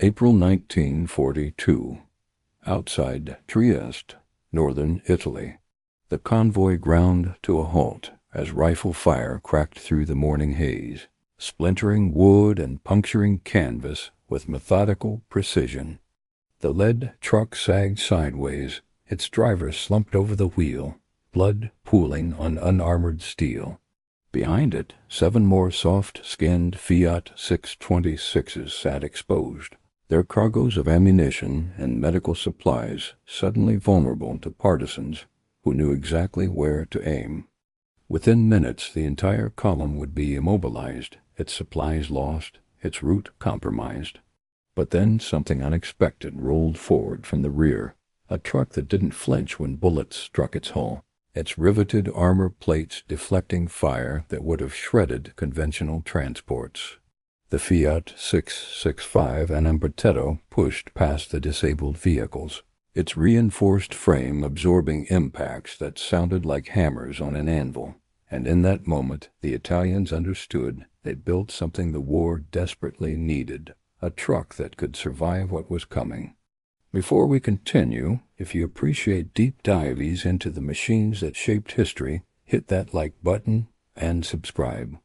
April 1942. Outside Trieste, northern Italy. The convoy ground to a halt as rifle fire cracked through the morning haze, splintering wood and puncturing canvas with methodical precision. The lead truck sagged sideways, its driver slumped over the wheel, blood pooling on unarmored steel. Behind it, 7 more soft-skinned Fiat 626s sat exposed, their cargoes of ammunition and medical supplies suddenly vulnerable to partisans who knew exactly where to aim. Within minutes, the entire column would be immobilized, its supplies lost, its route compromised. But then something unexpected rolled forward from the rear, a truck that didn't flinch when bullets struck its hull, its riveted armor plates deflecting fire that would have shredded conventional transports. The Fiat 665 and Protetto pushed past the disabled vehicles, its reinforced frame absorbing impacts that sounded like hammers on an anvil. And in that moment, the Italians understood they'd built something the war desperately needed, a truck that could survive what was coming. Before we continue, if you appreciate deep dives into the machines that shaped history, hit that like button and subscribe.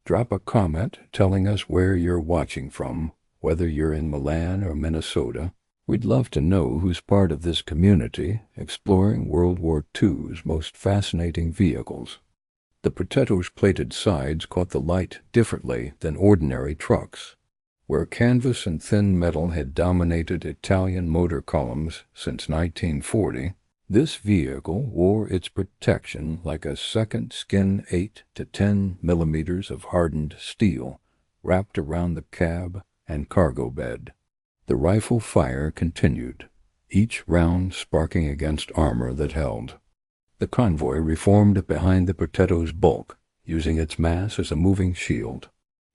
Drop a comment telling us where you're watching from, whether you're in Milan or Minnesota. We'd love to know who's part of this community exploring World War II's most fascinating vehicles. The Protetto's plated sides caught the light differently than ordinary trucks. Where canvas and thin metal had dominated Italian motor columns since 1940, this vehicle wore its protection like a second skin 8 to 10 millimeters of hardened steel wrapped around the cab and cargo bed. The rifle fire continued, each round sparking against armor that held. The convoy reformed behind the Protetto's bulk, using its mass as a moving shield.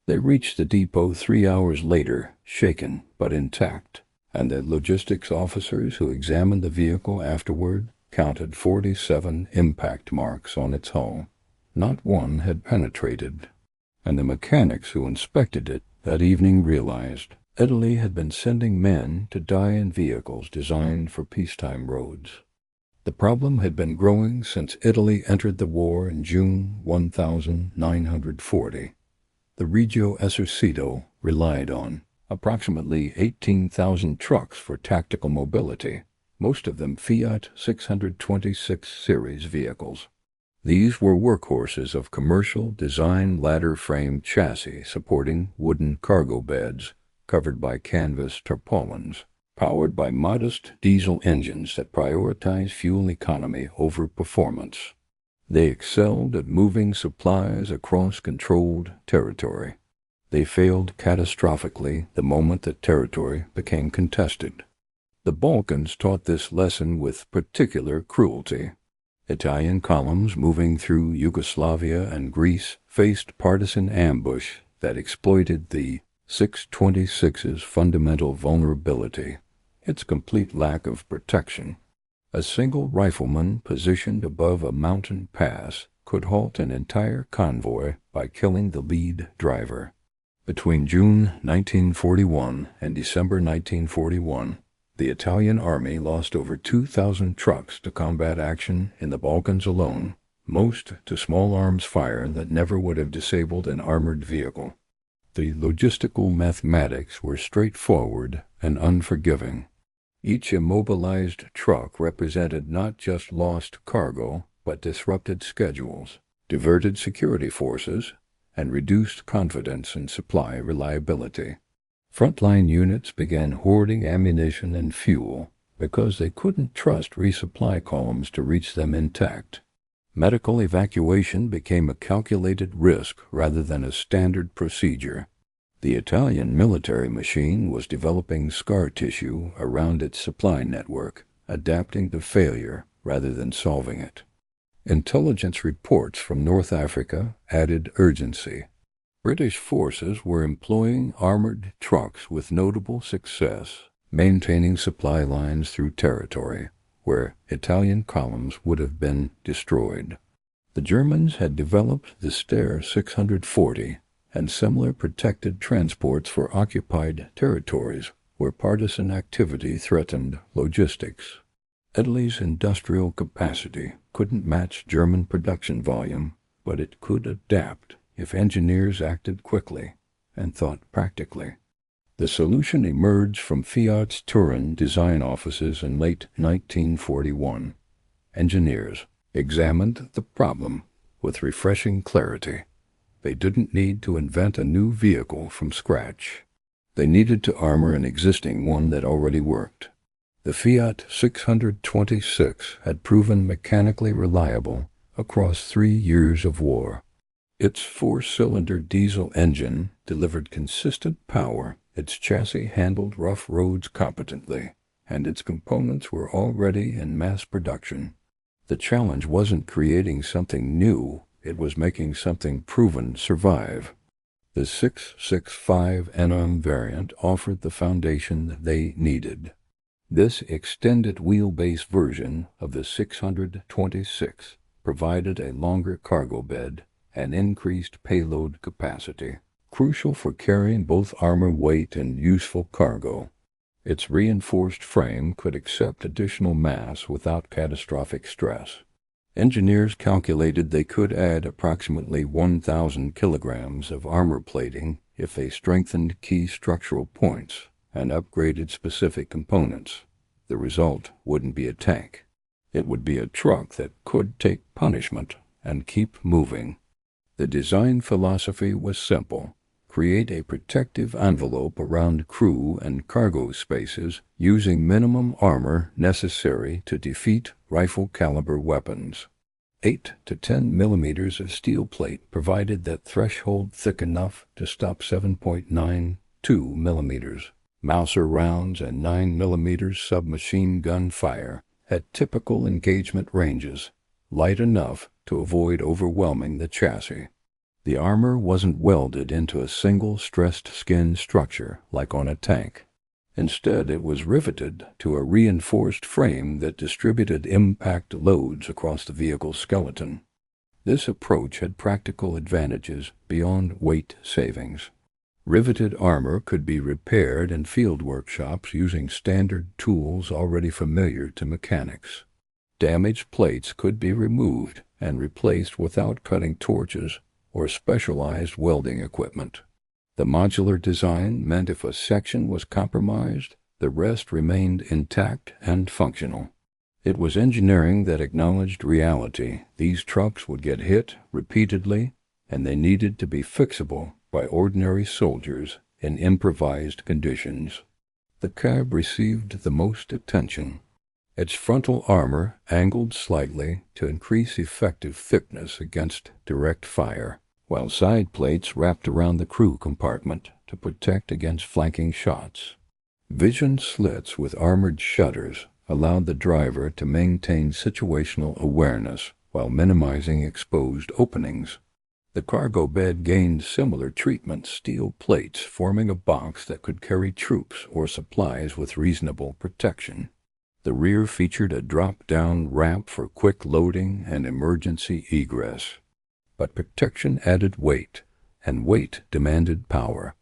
They reached the depot 3 hours later, shaken but intact, and the logistics officers who examined the vehicle afterward counted 47 impact marks on its hull. Not one had penetrated, and the mechanics who inspected it that evening realized Italy had been sending men to die in vehicles designed for peacetime roads. The problem had been growing since Italy entered the war in June 1940. The Regio Esercito relied on approximately 18,000 trucks for tactical mobility, most of them Fiat 626 series vehicles. These were workhorses of commercial design ladder-frame chassis supporting wooden cargo beds covered by canvas tarpaulins, powered by modest diesel engines that prioritize fuel economy over performance. They excelled at moving supplies across controlled territory. They failed catastrophically the moment that territory became contested. The Balkans taught this lesson with particular cruelty. Italian columns moving through Yugoslavia and Greece faced partisan ambush that exploited the 626's fundamental vulnerability, its complete lack of protection. A single rifleman positioned above a mountain pass could halt an entire convoy by killing the lead driver. Between June 1941 and December 1941, the Italian army lost over 2,000 trucks to combat action in the Balkans alone, most to small arms fire that never would have disabled an armored vehicle. The logistical mathematics were straightforward and unforgiving. Each immobilized truck represented not just lost cargo, but disrupted schedules, diverted security forces, and reduced confidence in supply reliability. Frontline units began hoarding ammunition and fuel because they couldn't trust resupply columns to reach them intact. Medical evacuation became a calculated risk rather than a standard procedure. The Italian military machine was developing scar tissue around its supply network, adapting to failure rather than solving it. Intelligence reports from North Africa added urgency. British forces were employing armored trucks with notable success, maintaining supply lines through territory where Italian columns would have been destroyed. The Germans had developed the Steyr 640 and similar protected transports for occupied territories, where partisan activity threatened logistics. Italy's industrial capacity couldn't match German production volume, but it could adapt if engineers acted quickly and thought practically. The solution emerged from Fiat's Turin design offices in late 1941. Engineers examined the problem with refreshing clarity. They didn't need to invent a new vehicle from scratch. They needed to armor an existing one that already worked. The Fiat 626 had proven mechanically reliable across 3 years of war. Its 4-cylinder diesel engine delivered consistent power, its chassis handled rough roads competently, and its components were already in mass production. The challenge wasn't creating something new, it was making something proven survive. The 665 NM variant offered the foundation they needed. This extended wheelbase version of the 626 provided a longer cargo bed and increased payload capacity, crucial for carrying both armor weight and useful cargo. Its reinforced frame could accept additional mass without catastrophic stress. Engineers calculated they could add approximately 1,000 kilograms of armor plating if they strengthened key structural points and upgraded specific components. The result wouldn't be a tank. It would be a truck that could take punishment and keep moving. The design philosophy was simple. Create a protective envelope around crew and cargo spaces using minimum armor necessary to defeat rifle-caliber weapons. 8 to 10 millimeters of steel plate provided that threshold thick enough to stop 7.92 millimeters. Mauser rounds and 9 millimeters submachine gun fire had typical engagement ranges, light enough to avoid overwhelming the chassis. The armor wasn't welded into a single stressed skin structure like on a tank. Instead, it was riveted to a reinforced frame that distributed impact loads across the vehicle's skeleton. This approach had practical advantages beyond weight savings. Riveted armor could be repaired in field workshops using standard tools already familiar to mechanics. Damaged plates could be removed and replaced without cutting torches or specialized welding equipment. The modular design meant if a section was compromised, the rest remained intact and functional. It was engineering that acknowledged reality. These trucks would get hit repeatedly, and they needed to be fixable by ordinary soldiers in improvised conditions. The cab received the most attention. Its frontal armor angled slightly to increase effective thickness against direct fire, while side plates wrapped around the crew compartment to protect against flanking shots. Vision slits with armored shutters allowed the driver to maintain situational awareness while minimizing exposed openings. The cargo bed gained similar treatment, steel plates forming a box that could carry troops or supplies with reasonable protection. The rear featured a drop-down ramp for quick loading and emergency egress. But protection added weight, and weight demanded power.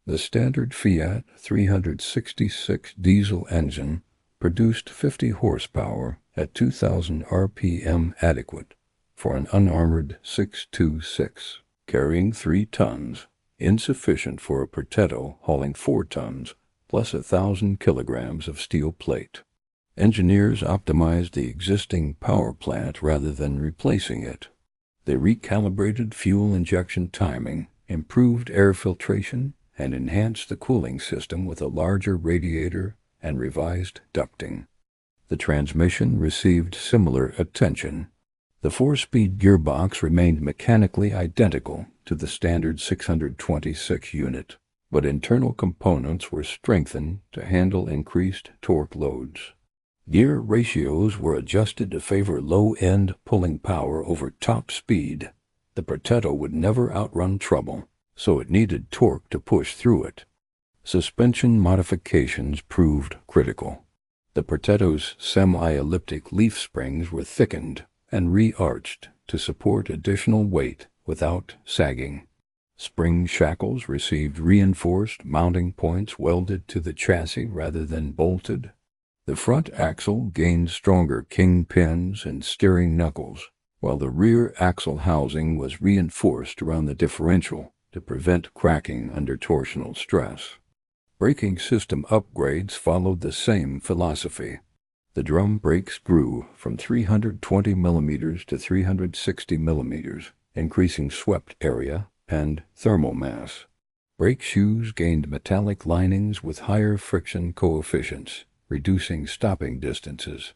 The standard Fiat 366 diesel engine produced 50 horsepower at 2,000 RPM, adequate for an unarmored 626, carrying 3 tons, insufficient for a Protetto hauling 4 tons, plus 1,000 kilograms of steel plate. Engineers optimized the existing power plant rather than replacing it. They recalibrated fuel injection timing, improved air filtration, and enhanced the cooling system with a larger radiator and revised ducting. The transmission received similar attention. The 4-speed gearbox remained mechanically identical to the standard 626 unit, but internal components were strengthened to handle increased torque loads. Gear ratios were adjusted to favor low-end pulling power over top speed. The Protetto would never outrun trouble, so it needed torque to push through it. Suspension modifications proved critical. The Protetto's semi-elliptic leaf springs were thickened and re-arched to support additional weight without sagging. Spring shackles received reinforced mounting points welded to the chassis rather than bolted. The front axle gained stronger kingpins and steering knuckles, while the rear axle housing was reinforced around the differential to prevent cracking under torsional stress. Braking system upgrades followed the same philosophy. The drum brakes grew from 320 mm to 360 mm, increasing swept area and thermal mass. Brake shoes gained metallic linings with higher friction coefficients, reducing stopping distances.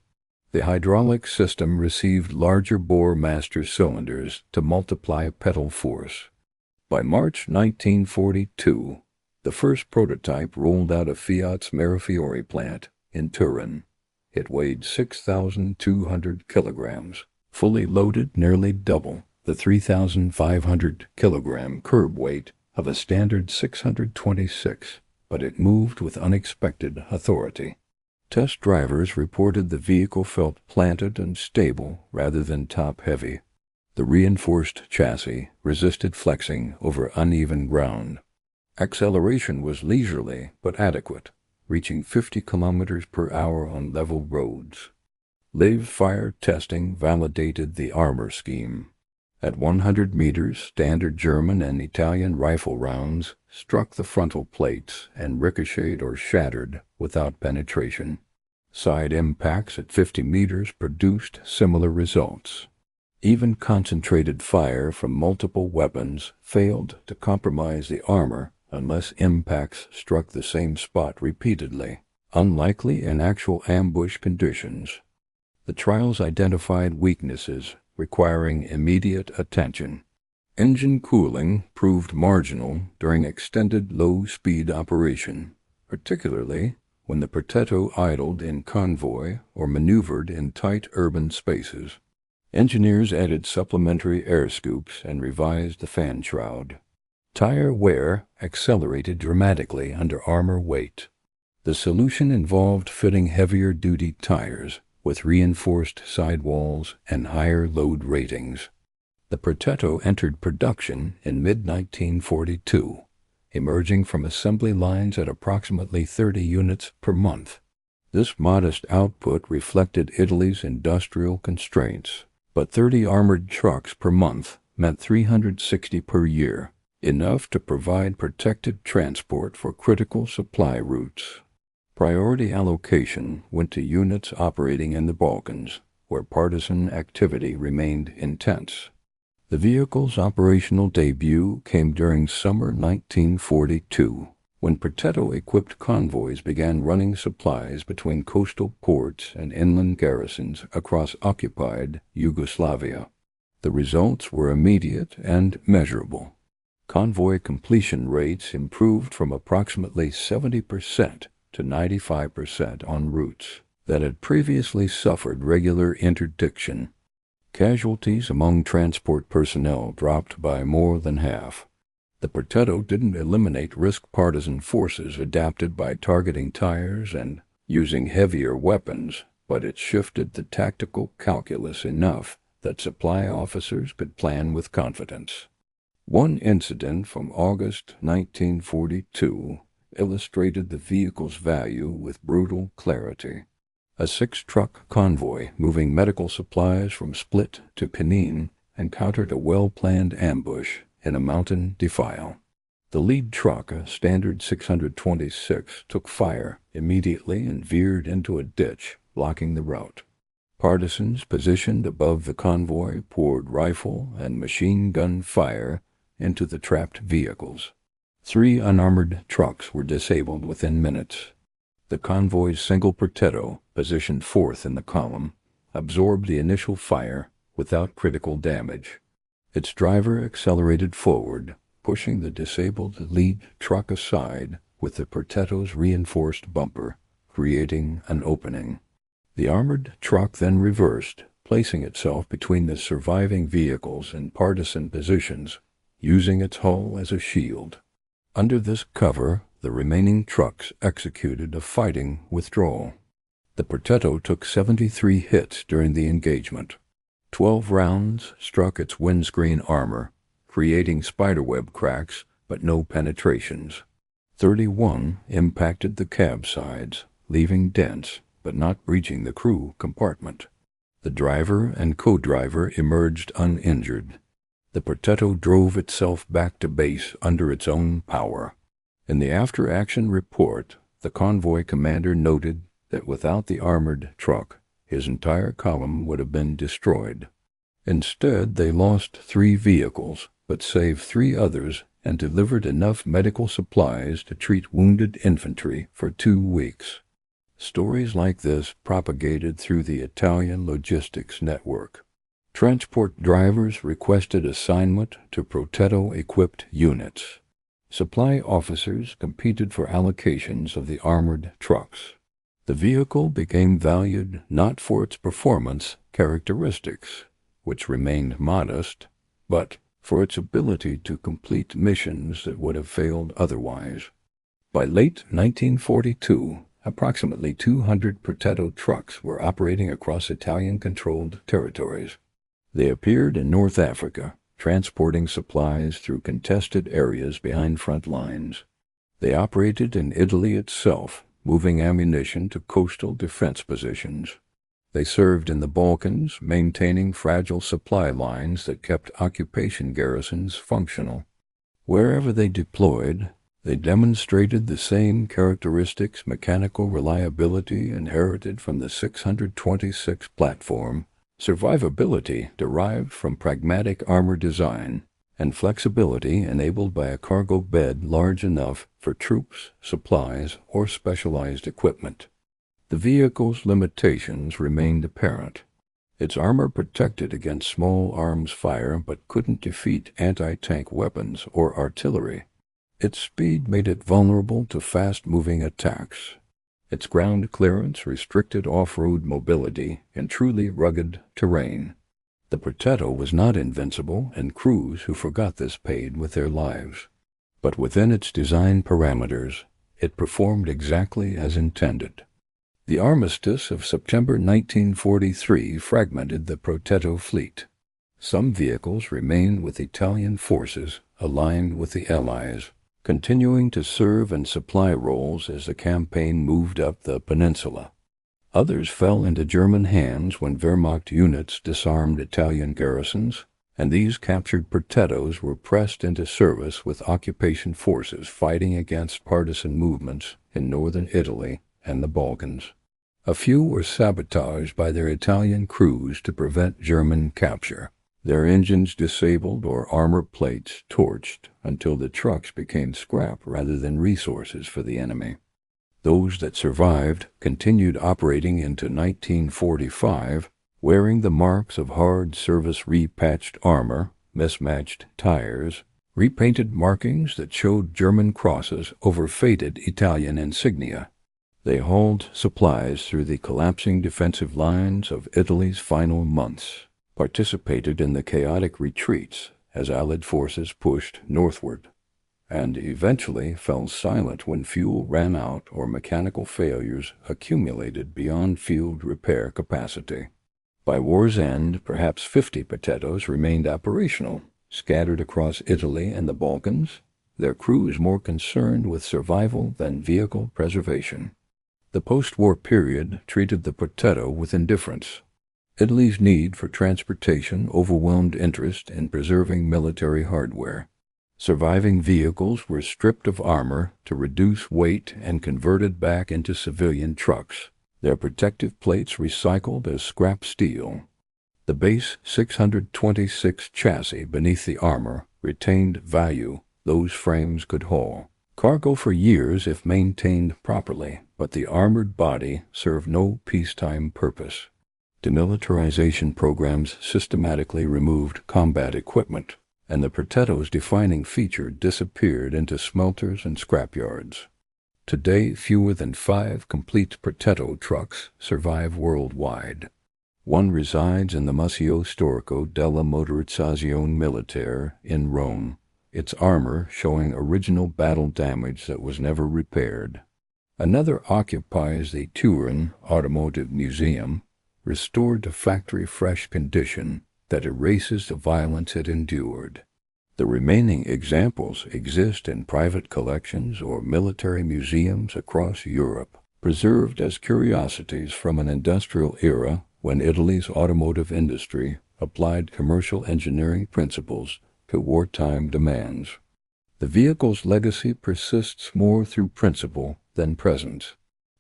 The hydraulic system received larger bore master cylinders to multiply pedal force. By March 1942, the first prototype rolled out of Fiat's Mirafiori plant in Turin. It weighed 6,200 kilograms, fully loaded nearly double the 3,500 kilogram curb weight of a standard 626, but it moved with unexpected authority. Test drivers reported the vehicle felt planted and stable rather than top-heavy. The reinforced chassis resisted flexing over uneven ground. Acceleration was leisurely but adequate, reaching 50 kilometers per hour on level roads. Live fire testing validated the armor scheme. At 100 meters, standard German and Italian rifle rounds struck the frontal plates and ricocheted or shattered without penetration. Side impacts at 50 meters produced similar results. Even concentrated fire from multiple weapons failed to compromise the armor unless impacts struck the same spot repeatedly, unlikely in actual ambush conditions. The trials identified weaknesses requiring immediate attention. Engine cooling proved marginal during extended low-speed operation, particularly when the Protetto idled in convoy or maneuvered in tight urban spaces. Engineers added supplementary air scoops and revised the fan shroud. Tire wear accelerated dramatically under armor weight. The solution involved fitting heavier-duty tires with reinforced sidewalls and higher load ratings. The Protetto entered production in mid-1942, emerging from assembly lines at approximately 30 units per month. This modest output reflected Italy's industrial constraints, but 30 armored trucks per month meant 360 per year, enough to provide protected transport for critical supply routes. Priority allocation went to units operating in the Balkans, where partisan activity remained intense. The vehicle's operational debut came during summer 1942, when Protetto-equipped convoys began running supplies between coastal ports and inland garrisons across occupied Yugoslavia. The results were immediate and measurable. Convoy completion rates improved from approximately 70% to 95% on routes that had previously suffered regular interdiction. Casualties among transport personnel dropped by more than half. The Protetto didn't eliminate risk partisan forces adapted by targeting tires and using heavier weapons, but it shifted the tactical calculus enough that supply officers could plan with confidence. One incident from August 1942 illustrated the vehicle's value with brutal clarity. A 6-truck convoy moving medical supplies from Split to Penin encountered a well-planned ambush in a mountain defile. The lead truck, a standard 626, took fire immediately and veered into a ditch, blocking the route. Partisans positioned above the convoy poured rifle and machine gun fire into the trapped vehicles. 3 unarmored trucks were disabled within minutes. The convoy's single Protetto, positioned 4th in the column, absorbed the initial fire without critical damage. Its driver accelerated forward, pushing the disabled lead truck aside with the Protetto's reinforced bumper, creating an opening. The armored truck then reversed, placing itself between the surviving vehicles in partisan positions, using its hull as a shield. Under this cover, the remaining trucks executed a fighting withdrawal. The Protetto took 73 hits during the engagement. 12 rounds struck its windscreen armor, creating spiderweb cracks but no penetrations. 31 impacted the cab sides, leaving dents but not breaching the crew compartment. The driver and co-driver emerged uninjured. The Protetto drove itself back to base under its own power. In the after-action report, the convoy commander noted that without the armored truck, his entire column would have been destroyed. Instead, they lost 3 vehicles, but saved 3 others and delivered enough medical supplies to treat wounded infantry for 2 weeks. Stories like this propagated through the Italian logistics network. Transport drivers requested assignment to Protetto-equipped units. Supply officers competed for allocations of the armored trucks. The vehicle became valued not for its performance characteristics, which remained modest, but for its ability to complete missions that would have failed otherwise. By late 1942, approximately 200 Protetto trucks were operating across Italian-controlled territories. They appeared in North Africa, transporting supplies through contested areas behind front lines. They operated in Italy itself, moving ammunition to coastal defense positions. They served in the Balkans, maintaining fragile supply lines that kept occupation garrisons functional. Wherever they deployed, they demonstrated the same characteristics, mechanical reliability inherited from the 626 platform, survivability derived from pragmatic armor design, and flexibility enabled by a cargo bed large enough for troops, supplies, or specialized equipment. The vehicle's limitations remained apparent. Its armor protected against small arms fire but couldn't defeat anti-tank weapons or artillery. Its speed made it vulnerable to fast-moving attacks. Its ground clearance restricted off-road mobility in truly rugged terrain. The Protetto was not invincible, and crews who forgot this paid with their lives. But within its design parameters, it performed exactly as intended. The armistice of September 1943 fragmented the Protetto fleet. Some vehicles remained with Italian forces aligned with the Allies, continuing to serve and supply roles as the campaign moved up the peninsula. Others fell into German hands when Wehrmacht units disarmed Italian garrisons, and these captured Protettos were pressed into service with occupation forces fighting against partisan movements in northern Italy and the Balkans. A few were sabotaged by their Italian crews to prevent German capture, their engines disabled or armor plates torched until the trucks became scrap rather than resources for the enemy. Those that survived continued operating into 1945, wearing the marks of hard service repatched armor, mismatched tires, repainted markings that showed German crosses over faded Italian insignia. They hauled supplies through the collapsing defensive lines of Italy's final months, participated in the chaotic retreats as Allied forces pushed northward, and eventually fell silent when fuel ran out or mechanical failures accumulated beyond field repair capacity. By war's end, perhaps 50 Protettos remained operational, scattered across Italy and the Balkans, their crews more concerned with survival than vehicle preservation. The post-war period treated the Protetto with indifference. Italy's need for transportation overwhelmed interest in preserving military hardware. Surviving vehicles were stripped of armor to reduce weight and converted back into civilian trucks, their protective plates recycled as scrap steel. The base 626 chassis beneath the armor retained value those frames could haul. Cargo for years if maintained properly, but the armored body served no peacetime purpose. Demilitarization programs systematically removed combat equipment, and the Protetto's defining feature disappeared into smelters and scrapyards. Today, fewer than 5 complete Protetto trucks survive worldwide. One resides in the Museo Storico della Motorizzazione Militare in Rome, its armor showing original battle damage that was never repaired. Another occupies the Turin Automotive Museum, restored to factory-fresh condition that erases the violence it endured. The remaining examples exist in private collections or military museums across Europe, preserved as curiosities from an industrial era when Italy's automotive industry applied commercial engineering principles to wartime demands. The vehicle's legacy persists more through principle than presence.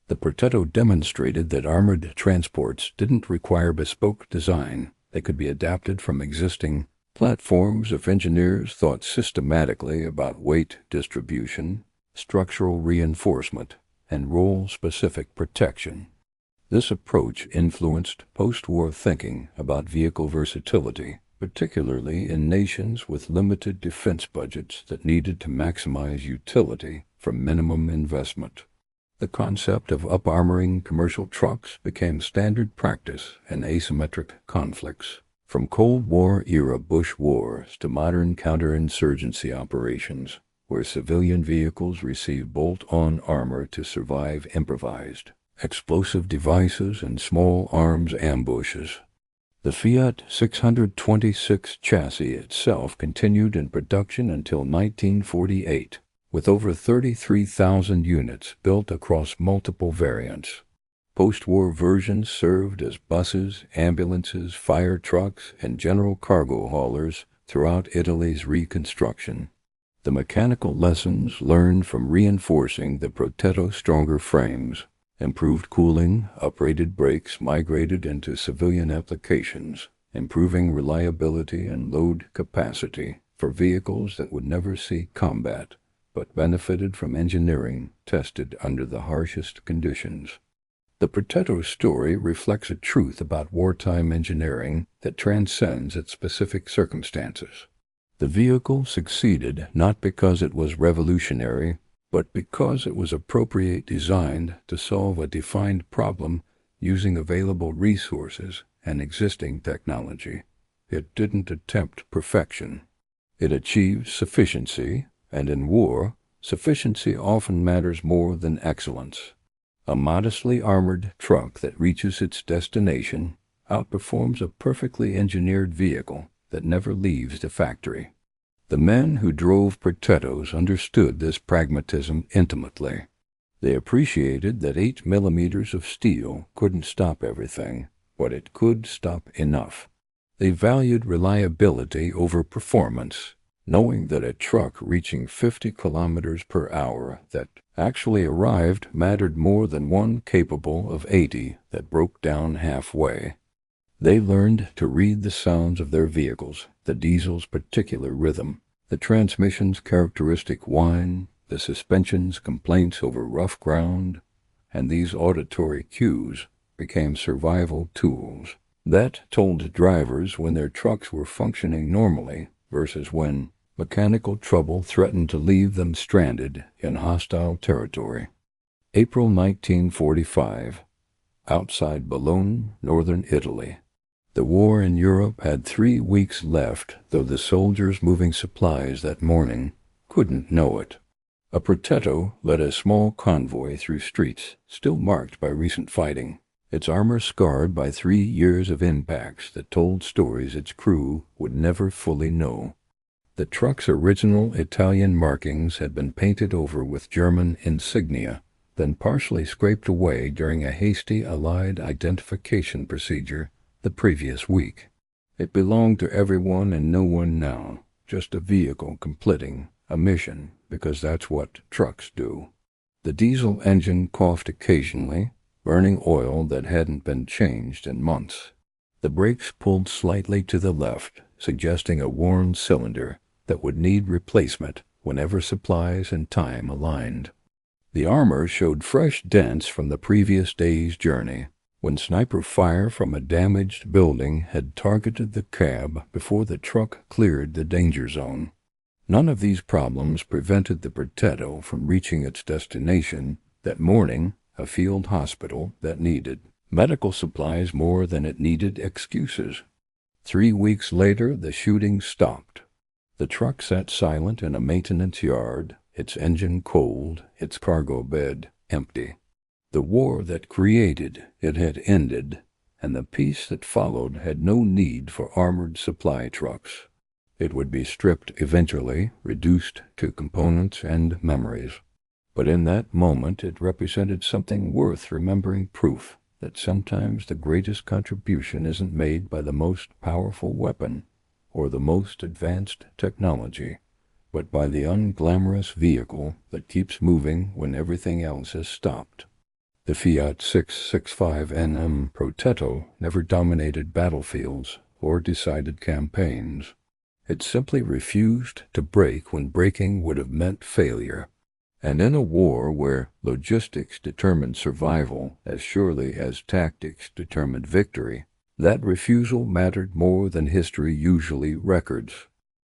The Protetto demonstrated that armored transports didn't require bespoke design. They could be adapted from existing platforms if engineers thought systematically about weight distribution, structural reinforcement, and role-specific protection. This approach influenced post-war thinking about vehicle versatility, particularly in nations with limited defense budgets that needed to maximize utility from minimum investment. The concept of up-armoring commercial trucks became standard practice in asymmetric conflicts, from Cold War-era Bush wars to modern counterinsurgency operations, where civilian vehicles receive bolt-on armor to survive improvised explosive devices and small arms ambushes. The Fiat 626 chassis itself continued in production until 1948, with over 33,000 units built across multiple variants. Post-war versions served as buses, ambulances, fire trucks, and general cargo haulers throughout Italy's reconstruction. The mechanical lessons learned from reinforcing the Protetto's stronger frames, improved cooling, uprated brakes migrated into civilian applications, improving reliability and load capacity for vehicles that would never see combat, but benefited from engineering tested under the harshest conditions. The Protetto story reflects a truth about wartime engineering that transcends its specific circumstances. The vehicle succeeded not because it was revolutionary, but because it was appropriately designed to solve a defined problem using available resources and existing technology. It didn't attempt perfection. It achieved sufficiency, and in war, sufficiency often matters more than excellence. A modestly armored truck that reaches its destination outperforms a perfectly engineered vehicle that never leaves the factory. The men who drove Protettos understood this pragmatism intimately. They appreciated that 8 millimeters of steel couldn't stop everything, but it could stop enough. They valued reliability over performance, knowing that a truck reaching 50 kilometers per hour that actually arrived mattered more than one capable of 80 that broke down halfway. They learned to read the sounds of their vehicles, the diesel's particular rhythm, the transmission's characteristic whine, the suspension's complaints over rough ground, and these auditory cues became survival tools that told drivers when their trucks were functioning normally versus when mechanical trouble threatened to leave them stranded in hostile territory. April 1945, outside Bologna, northern Italy. The war in Europe had 3 weeks left, though the soldiers moving supplies that morning couldn't know it. A Protetto led a small convoy through streets still marked by recent fighting, its armor scarred by 3 years of impacts that told stories its crew would never fully know. The truck's original Italian markings had been painted over with German insignia, then partially scraped away during a hasty Allied identification procedure the previous week. It belonged to everyone and no one now, just a vehicle completing a mission, because that's what trucks do. The diesel engine coughed occasionally, burning oil that hadn't been changed in months. The brakes pulled slightly to the left, suggesting a worn cylinder that would need replacement whenever supplies and time aligned. The armor showed fresh dents from the previous day's journey, when sniper fire from a damaged building had targeted the cab before the truck cleared the danger zone. None of these problems prevented the Protetto from reaching its destination that morning, a field hospital that needed medical supplies more than it needed excuses. 3 weeks later, the shooting stopped. The truck sat silent in a maintenance yard, its engine cold, its cargo bed empty. The war that created it had ended, and the peace that followed had no need for armored supply trucks. It would be stripped eventually, reduced to components and memories. But in that moment it represented something worth remembering, proof that sometimes the greatest contribution isn't made by the most powerful weapon or the most advanced technology, but by the unglamorous vehicle that keeps moving when everything else has stopped. The Fiat 665 NM Protetto never dominated battlefields or decided campaigns. It simply refused to brake when braking would have meant failure. And in a war where logistics determined survival as surely as tactics determined victory, that refusal mattered more than history usually records.